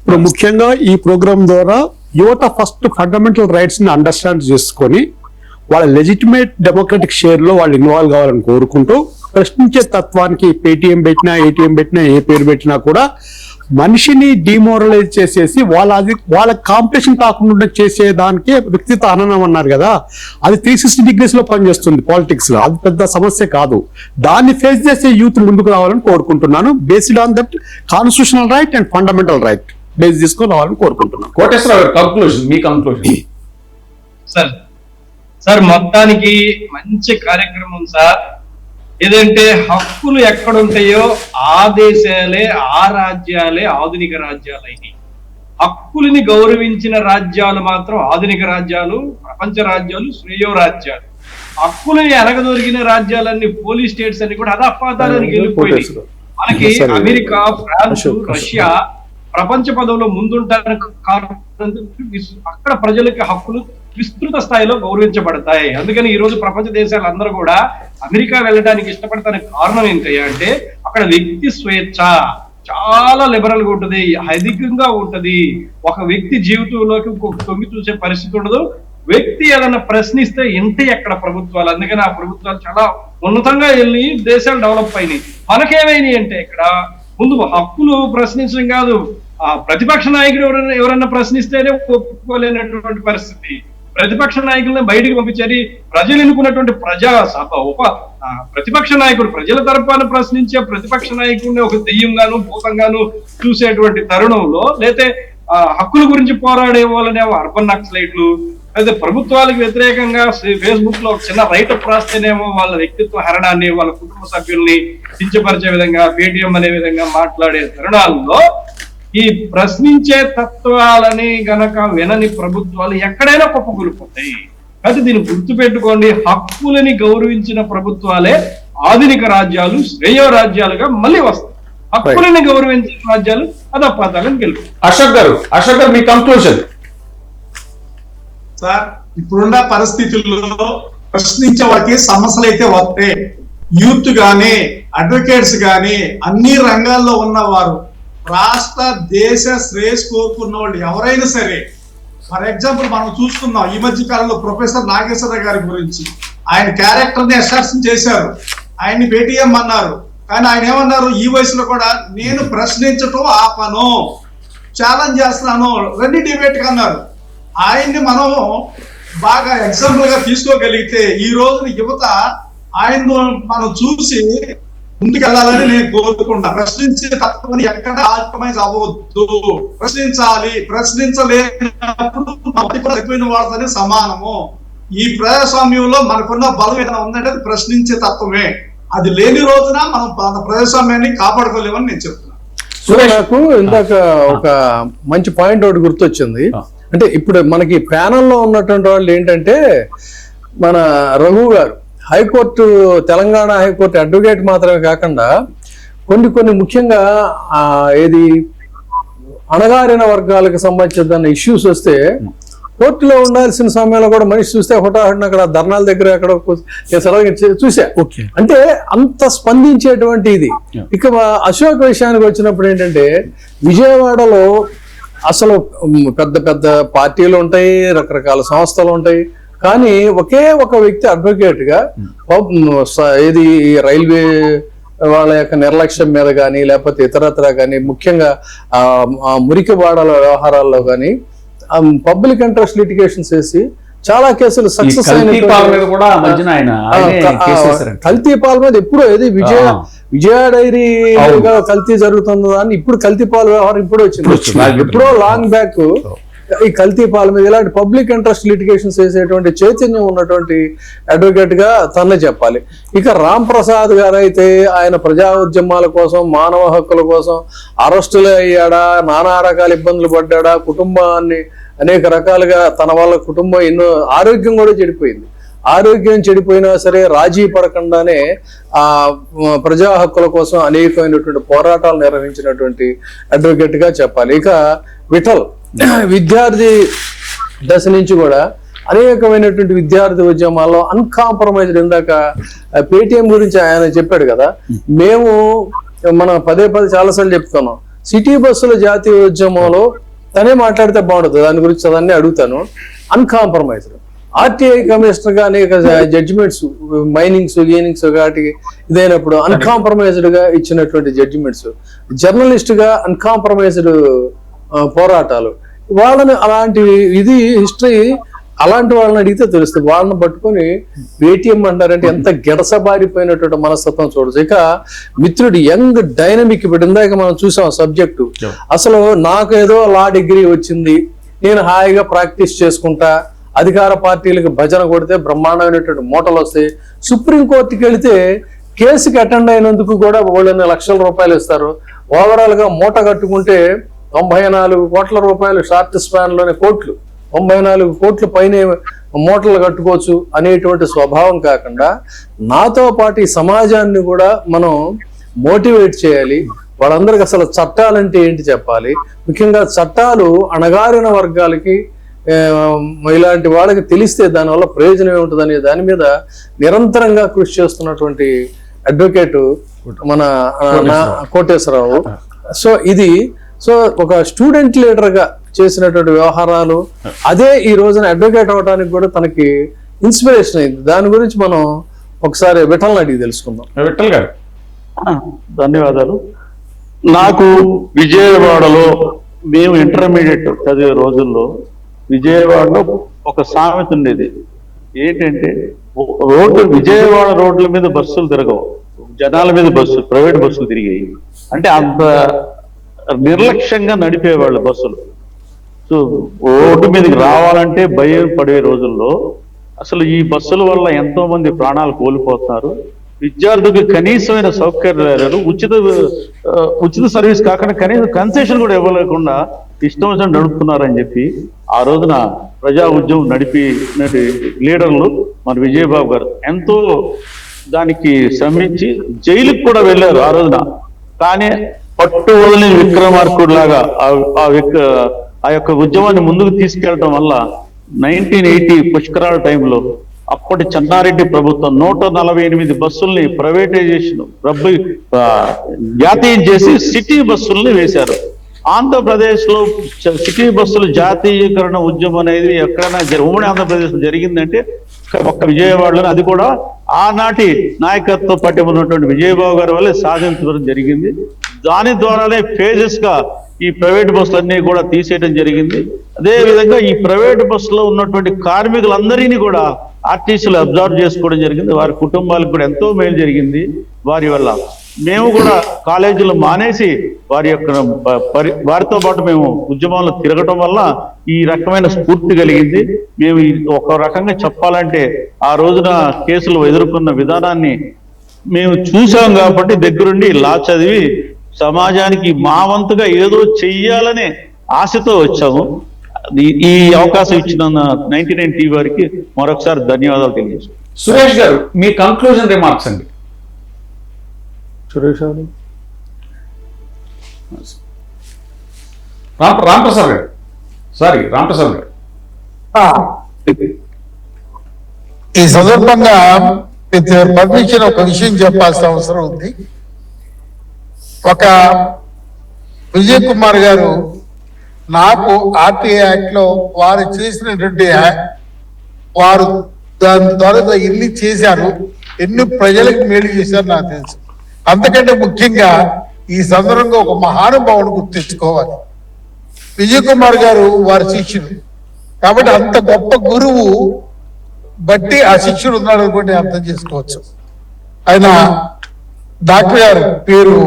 ఇప్పుడు ముఖ్యంగా ఈ ప్రోగ్రామ్ ద్వారా యువత ఫస్ట్ ఫండమెంటల్ రైట్స్ ని అండర్స్టాండ్ చేసుకొని వాళ్ళ లెజిటిమేట్ డెమోక్రటిక్ షేర్ లో వాళ్ళు ఇన్వాల్వ్ కావాలని కోరుకుంటూ ప్రశ్నించే తత్వానికి పేటిఎం పెట్టినా ఏటీఎం పెట్టినా ఏ పేరు పెట్టినా కూడా మనిషిని డిమోరలైజ్ చేసేసి వాళ్ళ కాంపిటీషన్ కాకుండా చేసేదానికి వ్యక్తిత్వ హననం అన్నారు కదా, అది 360 degrees లో పనిచేస్తుంది పాలిటిక్స్ లో. అది పెద్ద సమస్య కాదు. దాన్ని ఫేస్ చేసే యూత్ ముందుకు రావాలని కోరుకుంటున్నాను. Based on that constitutional right and fundamental right base తీసుకొని రావాలని కోరుకుంటున్నాను. కోటేశ్వరరావు కంక్లూజన్, మీ కంక్లూజన్. సార్ మొత్తానికి మంచి కార్యక్రమం సార్. ఏదంటే హక్కులు ఎక్కడుంటాయో ఆ దేశాలే ఆ రాజ్యాలే ఆధునిక రాజ్యాలైనవి. హక్కులని గౌరవించిన రాజ్యాలు మాత్రం ఆధునిక రాజ్యాలు, ప్రపంచ రాజ్యాలు, శ్రేయో రాజ్యాలు. హక్కులని ఎనగదొరికిన రాజ్యాలన్నీ పోలీస్ స్టేట్స్ అన్ని కూడా అధపాతాలని వెళ్ళిపోయినాయి. మనకి అమెరికా, ఫ్రాన్స్, రష్యా ప్రపంచ పదంలో ముందుంటానికి కారణం అక్కడ ప్రజలకి హక్కులు విస్తృత స్థాయిలో గౌరవించబడతాయి. అందుకని ఈ రోజు ప్రపంచ దేశాలందరూ కూడా అమెరికా వెళ్ళడానికి ఇష్టపడతానికి కారణం ఏంటయ్యా అంటే అక్కడ వ్యక్తి స్వేచ్ఛ చాలా లిబరల్ గా ఉంటది, అధికంగా ఉంటది. ఒక వ్యక్తి జీవితంలోకి ఇంకొక తొంగి చూసే పరిస్థితి ఉండదు. వ్యక్తి ఏదైనా ప్రశ్నిస్తే ఇంటే అక్కడ ప్రభుత్వాలు, అందుకని ఆ ప్రభుత్వాలు చాలా ఉన్నతంగా వెళ్ళి దేశాలు డెవలప్ అయినాయి. మనకేమైనాయి అంటే ఇక్కడ ముందు హక్కులు ప్రశ్నించడం కాదు, ఆ ప్రతిపక్ష నాయకుడు ఎవరైనా ప్రశ్నిస్తేనే ఒప్పుకోలేనటువంటి పరిస్థితి. ప్రతిపక్ష నాయకులను బయటికి పంపించారు. ప్రజలు ఎన్నుకున్నటువంటి ప్రతిపక్ష నాయకుడు ప్రజల తరపున ప్రశ్నించే ప్రతిపక్ష నాయకుడిని ఒక దెయ్యంగాను భూతంగాను చూసేటువంటి తరుణంలో, లేతే హక్కుల గురించి పోరాడే వాళ్ళని అర్బన్ నక్సలైట్లు, అయితే ప్రభుత్వాలకు వ్యతిరేకంగా ఫేస్బుక్ లో చిన్న రైటప్ రాస్తేనేమో వాళ్ళ వ్యక్తిత్వ హరణాన్ని, వాళ్ళ కుటుంబ సభ్యుల్ని కించపరిచే విధంగా, పేటిఎం అనే విధంగా మాట్లాడే తరుణాల్లో ఈ ప్రశ్నించే తత్వాలని గనక వినని ప్రభుత్వాలు ఎక్కడైనా కుప్పకూలిపోతాయి. అయితే దీన్ని గుర్తుపెట్టుకోండి, హక్కులని గౌరవించిన ప్రభుత్వాలే ఆధునిక రాజ్యాలు, శ్రేయో రాజ్యాలుగా మళ్ళీ వస్తాయి. హక్కులని గౌరవించిన రాజ్యాలు అధపాతాలను గెలుపు. అశోక్ గారు మీ కంక్లూజన్. సార్, ఇప్పుడున్న పరిస్థితుల్లో ప్రశ్నించే వారికి సమస్యలు అయితే వస్తాయి. యూత్ గాని, అడ్వకేట్స్ గాని, అన్ని రంగాల్లో ఉన్నవారు, రాష్ట్ర దేశ శ్రేయస్ కోరుకున్న వాళ్ళు ఎవరైనా సరే, ఫర్ ఎగ్జాంపుల్ మనం చూసుకుందాం ఈ మధ్య కాలంలో ప్రొఫెసర్ నాగేశ్వర గారి గురించి. ఆయన క్యారెక్టర్ ని అసర్షన్ చేశారు, ఆయన్ని పేటీఎం అన్నారు. కానీ ఆయన ఏమన్నారు, ఈ వయసులో కూడా నేను ప్రశ్నించటం ఆపను, ఛాలెంజ్ చేస్తున్నాను, రండి డిబేట్ అన్నారు. ఆయన్ని మనం బాగా ఎగ్జాంపుల్ గా తీసుకోగలిగితే ఈ రోజు యువత ఆయన మనం చూసి ముందుకెళ్లాలని నేను కోరుకుంటా. ప్రశ్నించే తత్వాన్ని ఎక్కడ ఆల్కమైజ్ అవ్వద్దు, ప్రశ్నించాలి. ప్రశ్నించలేనప్పుడు వాళ్ళతోనే సమానము. ఈ ప్రజాస్వామ్యంలో మనకున్న బలం ఏదైనా ఉందంటే అది ప్రశ్నించే తత్వమే. అది లేని రోజున మనం ప్రజాస్వామ్యాన్ని కాపాడుకోలేమని నేను చెప్తున్నాను. నాకు ఇందాక ఒక మంచి పాయింట్ ఒకటి గుర్తొచ్చింది. అంటే ఇప్పుడు మనకి ప్యానల్లో ఉన్నటువంటి వాళ్ళు ఏంటంటే, మన రఘు గారు హైకోర్టు, తెలంగాణ హైకోర్టు అడ్వకేట్ మాత్రమే కాకుండా కొన్ని ముఖ్యంగా ఏది అణగారిన వర్గాలకు సంబంధించిన ఇష్యూస్ వస్తే కోర్టులో ఉండాల్సిన సమయంలో కూడా మనిషి చూస్తే హుటాహుటిన అక్కడ ధర్నాల దగ్గర అక్కడ చూసా. అంటే అంత స్పందించేటువంటి ఇది. ఇక అశోక్ విషయానికి వచ్చినప్పుడు ఏంటంటే, విజయవాడలో అసలు పెద్ద పెద్ద పార్టీలు ఉంటాయి, రకరకాల సంస్థలు ఉంటాయి, కానీ ఒకే ఒక వ్యక్తి అడ్వకేట్ గా ఏది రైల్వే వాళ్ళ యొక్క నిర్లక్ష్యం మీద కానీ, లేకపోతే ఇతరత్ర కానీ, ముఖ్యంగా మురికివాడల వ్యవహారాల్లో కానీ పబ్లిక్ ఇంట్రెస్ట్ లిటిగేషన్స్ వేసి చాలా కేసులు సక్సెస్ అయిన. కల్తీ పాల మీద ఎప్పుడో ఏది విజయ డైరీ కల్తీ జరుగుతుందో అని, ఇప్పుడు కల్తీ పాల వ్యవహారం ఇప్పుడు వచ్చింది. ఎప్పుడో లాంగ్ బ్యాక్ ఈ కల్తీ పాల మీద ఇలాంటి పబ్లిక్ ఇంట్రెస్ట్ లిటిగేషన్స్ వేసేటువంటి చైతన్యం ఉన్నటువంటి అడ్వకేట్ గా తన్నే చెప్పాలి. ఇక రామ్ ప్రసాద్ గారు అయితే ఆయన ప్రజా ఉద్యమాల కోసం, మానవ హక్కుల కోసం అరెస్టులు అయ్యాడా, నానా రకాల ఇబ్బందులు పడ్డాడా, కుటుంబాన్ని అనేక రకాలుగా తన వాళ్ళ కుటుంబం ఎన్నో ఆరోగ్యం కూడా చెడిపోయింది. ఆరోగ్యం చెడిపోయినా సరే రాజీ పడకుండానే ప్రజా హక్కుల కోసం అనేకమైనటువంటి పోరాటాలు నిర్వహించినటువంటి అడ్వకేట్ గా చెప్పాలి. ఇక విఠల్ విద్యార్థి దశ నుంచి కూడా అనేకమైనటువంటి విద్యార్థి ఉద్యమాల్లో అన్కాంప్రమైజ్డ్. ఇందాక పేటిఎం గురించి ఆయన చెప్పాడు కదా, మేము మనం పదే చాలాసార్లు చెప్తున్నాం, సిటీ బస్సుల జాతీయోద్యమంలో తనే మాట్లాడితే బాగుంటుంది, దాని గురించి అదన్నీ అడుగుతాను. అన్కాంప్రమైజ్డ్ ఆర్టీఐ కమిషనర్ గా అనేక జడ్జిమెంట్స్, మైనింగ్స్ గీనింగ్స్ వాటికి ఇదైనప్పుడు అన్కాంప్రమైజ్డ్ గా ఇచ్చినటువంటి జడ్జిమెంట్స్, జర్నలిస్ట్ గా అన్కాంప్రమైజ్డ్ పోరాటాలు, వాళ్ళని అలాంటి ఇది హిస్టరీ అలాంటి వాళ్ళని అడిగితే తెలుస్తుంది. వాళ్ళని పట్టుకొని పేటీఎం అంటారంటే ఎంత గెడసబారిపోయినటువంటి మనస్తత్వం చూడచ్చు. ఇక మిత్రుడు యంగ్ డైనమిక్, ఇప్పుడు ఇందాక మనం చూసాం సబ్జెక్టు, అసలు నాకు ఏదో లా డిగ్రీ వచ్చింది, నేను హాయిగా ప్రాక్టీస్ చేసుకుంటా, అధికార పార్టీలకు భజన కొడితే బ్రహ్మాండమైనటువంటి మూటలు వస్తాయి. సుప్రీంకోర్టుకి వెళితే కేసుకి అటెండ్ అయినందుకు కూడా వాళ్ళని లక్షల రూపాయలు ఇస్తారు. ఓవరాల్ గా మూట కట్టుకుంటే 94 కోట్ల రూపాయలు షార్ట్ స్పాన్ లోనే కోట్లు, 94 కోట్ల పైన మూటలు కట్టుకోవచ్చు అనేటువంటి స్వభావం కాకుండా నాతో పాటు ఈ సమాజాన్ని కూడా మనం మోటివేట్ చేయాలి. వాళ్ళందరికీ అసలు చట్టాలంటే ఏంటి చెప్పాలి, ముఖ్యంగా చట్టాలు అణగారిన వర్గాలకి ఇలాంటి వాళ్ళకి తెలిస్తే దానివల్ల ప్రయోజనం ఏముంటుంది అనే దాని మీద నిరంతరంగా కృషి చేస్తున్నటువంటి అడ్వకేట్ మన కోటేశ్వరరావు. సో ఒక స్టూడెంట్ లీడర్ గా చేసినటువంటి వ్యవహారాలు అదే ఈ రోజున అడ్వకేట్ అవడానికి కూడా తనకి ఇన్స్పిరేషన్ అయింది. దాని గురించి మనం ఒకసారి విఠల్ని అడిగి తెలుసుకుందాం. విఠల్ గారు. ధన్యవాదాలు. నాకు విజయవాడలో మేము ఇంటర్మీడియట్ చదివే రోజుల్లో విజయవాడలో ఒక సామెత ఉండేది. ఏంటంటే విజయవాడ రోడ్ల మీద బస్సులు తిరగవు, జనాల మీద బస్సులు, ప్రైవేట్ బస్సులు తిరిగాయి. అంటే అంత నిర్లక్ష్యంగా నడిపేవాళ్ళు బస్సులు. సో రోడ్డు మీదకి రావాలంటే భయం పడే రోజుల్లో అసలు ఈ బస్సుల వల్ల ఎంతో మంది ప్రాణాలు కోల్పోతున్నారు. విద్యార్థులకు కనీసమైన సౌకర్యాలు, ఉచిత సర్వీస్ కాకుండా కనీసం కన్సెషన్ కూడా ఇవ్వలేకుండా ఇష్టం వచ్చిన నడుపుతున్నారని చెప్పి ఆ రోజున ప్రజా ఉద్యమం నడిపినటి లీడర్లు మన విజయబాబు గారు ఎంతో దానికి శ్రమించి జైలుకి కూడా వెళ్ళారు ఆ రోజున. కానీ పట్టు వదిలిన విక్రమార్కుడు లాగా ఆ యొక్క ఉద్యమాన్ని ముందుకు తీసుకెళ్లడం వల్ల 1980 పుష్కరాల టైంలో అప్పటి చెన్నారెడ్డి ప్రభుత్వం 148 బస్సుల్ని ప్రైవేటైజేషన్ జాతీయం చేసి సిటీ బస్సుల్ని వేశారు. ఆంధ్రప్రదేశ్ లో సిటీ బస్సుల జాతీయకరణ ఉద్యమం అనేది ఎక్కడైనా ఉమ్మడి ఆంధ్రప్రదేశ్ లో జరిగిందంటే ఒక్క విజయవాడలోనే, అది కూడా ఆనాటి నాయకత్వ పట్టిన ఉన్నటువంటి విజయబాబు గారి వల్లే సాధించడం జరిగింది. దాని ద్వారానే ఫేజెస్ గా ఈ ప్రైవేట్ బస్సులన్నీ కూడా తీసేయడం జరిగింది. అదే విధంగా ఈ ప్రైవేట్ బస్సులో ఉన్నటువంటి కార్మికులందరినీ కూడా ఆర్టీసీలు అబ్జర్వ్ చేసుకోవడం జరిగింది. వారి కుటుంబాలకు కూడా ఎంతో మేలు జరిగింది వారి వల్ల. మేము కూడా కాలేజీలు మానేసి వారితో పాటు మేము ఉద్యమంలో తిరగటం వల్ల ఈ రకమైన స్ఫూర్తి కలిగింది. మేము ఒక రకంగా చెప్పాలంటే ఆ రోజున కేసులు ఎదుర్కొన్న విధానాన్ని మేము చూసాం కాబట్టి దగ్గరుండి లా చదివి సమాజానికి మా వంతుగా ఏదో చెయ్యాలనే ఆశతో వచ్చాము. ఈ అవకాశం ఇచ్చిన 99 టీవీ వారికి మరొకసారి ధన్యవాదాలు తెలియజేస్తాను. సురేష్ గారు, మీ కంక్లూజన్ రిమార్క్స్ అండి. సురేష్ గారు. రాంప్రసాద్ గారు. రాంప్రసాద్ గారు. ఈ సందర్భంగా పర్మిషన్ ఒక విషయం చెప్పాల్సిన అవసరం ఉంది. ఒక విజయ్ కుమార్ గారు నాకు ఆర్టీఐ యాక్ట్ లో వారు చేసినటువంటి వారు దాని ద్వారా ఎన్ని చేశారు, ఎన్ని ప్రజలకు మేలు చేశారు నాకు తెలుసు. అంతకంటే ముఖ్యంగా ఈ సందర్భంగా ఒక మహానుభావుని గుర్తించుకోవాలి. విజయ్ కుమార్ గారు వారి శిష్యుడు కాబట్టి అంత గొప్ప గురువు బట్టి ఆ శిష్యుడు ఉన్నాడు అనుకోండి అర్థం చేసుకోవచ్చు. ఆయన డాక్టర్ గారు పేరు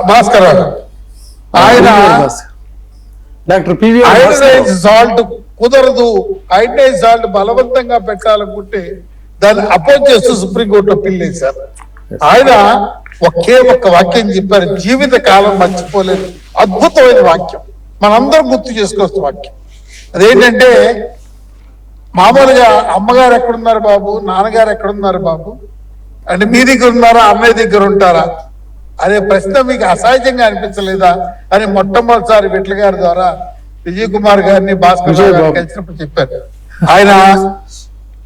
భాస్కర్ రావు. ఆయన హైడ్రైజ్ సాల్ట్ కుదరదు, హైడ్రైజ్ సాల్ట్ బలవంతంగా పెట్టాలనుకుంటే దాన్ని అపోజ్ చేస్తూ సుప్రీంకోర్టులో పిల్ వేశారు. ఆయన ఒకే ఒక్క వాక్యం చెప్పారు, జీవిత కాలం మర్చిపోలేదు. అద్భుతమైన వాక్యం, మనందరం గుర్తు చేసుకోవచ్చు వాక్యం. అదేంటంటే మామూలుగా అమ్మగారు ఎక్కడున్నారు బాబు, నాన్నగారు ఎక్కడున్నారు బాబు అంటే మీ దగ్గర ఉన్నారా, అన్నయ్య దగ్గర ఉంటారా అనే ప్రశ్న మీకు అసహజంగా అనిపించలేదా అని మొట్టమొదటిసారి విట్ల గారి ద్వారా విజయ్ కుమార్ గారిని భాస్కర్ గారిని కలిసినప్పుడు చెప్పారు. ఆయన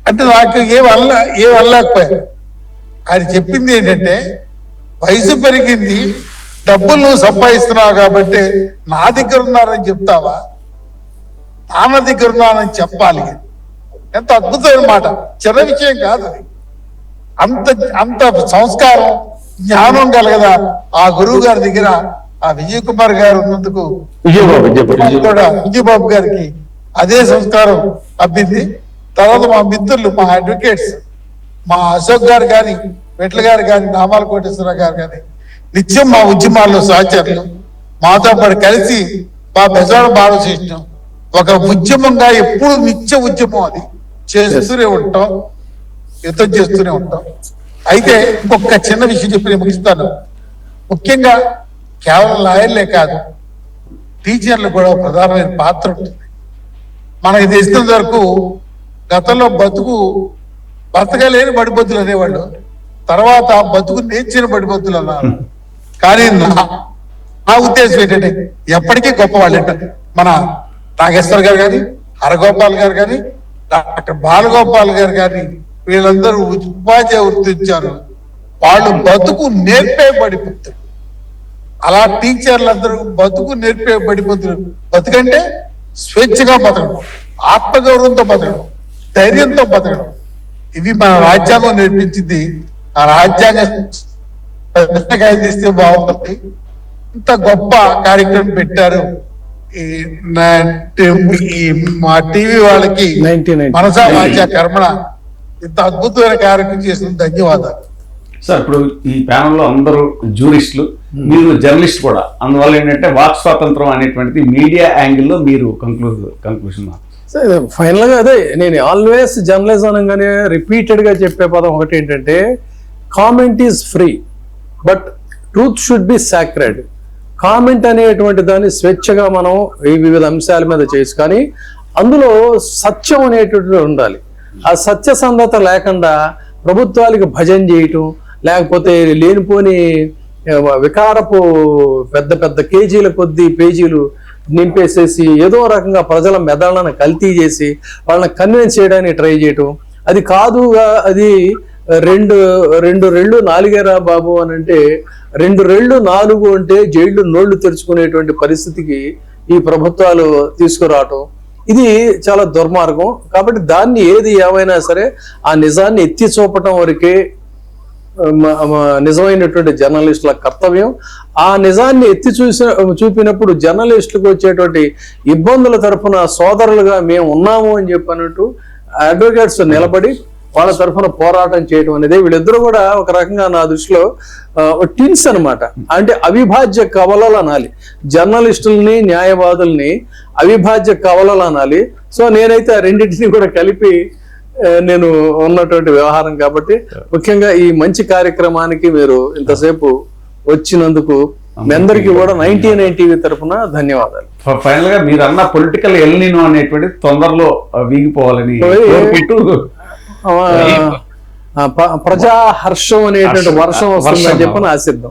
అంటే నాకు ఏం అనలేకపోయారు. ఆయన చెప్పింది ఏంటంటే వయసు పెరిగింది, డబ్బులు నువ్వు సంపాదిస్తున్నావు కాబట్టి నా దగ్గర ఉన్నారని చెప్తావా? నాన్న దగ్గర ఉన్నానని చెప్పాలి. ఎంత అద్భుతమైన మాట, చిన్న విషయం కాదు అది. అంత అంత సంస్కారం, జ్ఞానం కలగదా ఆ గురువు గారి దగ్గర ఆ విజయ్ కుమార్ గారు ఉన్నందుకు కూడా విజయబాబు గారికి అదే సంస్కారం అబ్బింది. తర్వాత మా మిత్రులు, మా అడ్వకేట్స్, మా అశోక్ గారు కానీ, వెట్ల గారు కానీ, నామాల కోటేశ్వర గారు కానీ నిత్యం మా ఉద్యమాల్లో సహచరులు, మాతో పాటు కలిసి మా బెజవాడ బార్ అసోసియేషన్ ఒక ఉద్యమంగా ఎప్పుడు నిత్య ఉద్యమం అది చేస్తూనే ఉంటాం, యుద్ధం చేస్తూనే ఉంటాం. అయితే ఇంకొక చిన్న విషయం చెప్పి నేను ముగిస్తాను. ముఖ్యంగా కేవలం లాయర్లే కాదు, టీచర్లు కూడా ఒక ప్రధానమైన పాత్ర ఉంటుంది. మనకి తెలిసినంత వరకు గతంలో బతకలేని బడిబొద్దులు అనేవాళ్ళు, తర్వాత బతుకు నేర్చిన బడిబొద్దులు అన్నారు. కానీ నా ఉద్దేశం ఏంటంటే ఎప్పటికీ గొప్పవాళ్ళు ఏంటంటే మన నాగేశ్వర్ గారు కానీ, హరగోపాల్ గారు కానీ, డాక్టర్ బాలగోపాల్ గారు కానీ వీళ్ళందరూ ఉపాధ్యాయ వృత్తి ఇచ్చారు. వాళ్ళు బతుకు నేర్పే బడిపొద్దులు. అలా టీచర్లందరూ బతుకు నేర్పే బడిపొద్దులు. బతుకంటే స్వేచ్ఛగా బతకడం, ఆత్మగౌరవంతో బతకడం, ధైర్యంతో బతకడం. ఇవి మన రాజ్యాంగం నేర్పించింది. ఆ రాజ్యాంగం తీస్తే బాగుంటుంది. ఇంత గొప్ప కార్యక్రమం పెట్టారు. ఈ మా టీవీ వాళ్ళకి 99 మనసా వాచా కర్మణ ఇంత అద్భుతమైన కార్యక్రమం చేసిన ధన్యవాదాలు. సార్, ఇప్పుడు ఈ ప్యానెల్లో అందరూ జూరిస్టులు, మీరు జర్నలిస్ట్ కూడా. అందువల్ల ఏంటంటే వాక్ స్వాతంత్రం అనేటువంటిది మీడియా యాంగిల్లో మీరు కంక్లూషన్. ఫైనల్ గా అదే నేను ఆల్వేస్ జర్నలిజం అనగానే రిపీటెడ్ గా చెప్పే పదం ఒకటి ఏంటంటే, comment is free but truth should be sacred. Comment అనేటువంటి దాన్ని స్వేచ్ఛగా మనం ఈ వివిధ అంశాల మీద చేయొచ్చు, కానీ అందులో సత్యం అనేటువంటిది ఉండాలి. ఆ సత్యసంధత లేకుండా ప్రభుత్వాలకు భజన చేయటం, లేకపోతే లేనిపోని వికారపు పెద్ద పెద్ద కేజీల కొద్దీ పేజీలు నింపేసేసి ఏదో రకంగా ప్రజల మెదళ్ళను కల్తీ చేసి వాళ్ళని కన్విన్స్ చేయడానికి ట్రై చేయటం, అది కాదుగా. అది రెండు రెళ్ళు నాలుగేరా బాబు అని అంటే, 2 రెళ్ళు 4 అంటే జైళ్ళు నోళ్లు తెరుచుకునేటువంటి పరిస్థితికి ఈ ప్రభుత్వాలు తీసుకురావటం, ఇది చాలా దుర్మార్గం. కాబట్టి దాన్ని ఏది ఏమైనా సరే ఆ నిజాన్ని ఎత్తి చూపటం వరకే నిజమైనటువంటి జర్నలిస్టుల కర్తవ్యం. ఆ నిజాన్ని ఎత్తి చూపినప్పుడు జర్నలిస్టులకు వచ్చేటువంటి ఇబ్బందుల తరఫున సోదరులుగా మేము ఉన్నాము అని చెప్పినట్టు అడ్వకేట్స్ నిలబడి వాళ్ళ తరఫున పోరాటం చేయడం అనేది, వీళ్ళిద్దరూ కూడా ఒక రకంగా నా దృష్టిలో టిన్స్ అనమాట. అంటే అవిభాజ్య కవలలు అనాలి, జర్నలిస్టుల్ని న్యాయవాదుల్ని అవిభాజ్య కవలలు అనాలి. సో నేనైతే ఆ రెండింటిని కూడా కలిపి నేను ఉన్నటువంటి వ్యవహారం. కాబట్టి ముఖ్యంగా ఈ మంచి కార్యక్రమానికి మీరు ఇంతసేపు వచ్చినందుకు మీ అందరికీ కూడా 99 టీవీ తరఫున ధన్యవాదాలు. ఫైనల్ గా మీరు అన్న పొలిటికల్ ఎల్నినో అనేటువంటిది తొందరలో వీగిపోవాలని కోరుకుంటూ, ప్రజా హర్షం అనేటువంటి వర్షం వస్తుందని చెప్పని ఆశిద్దాం.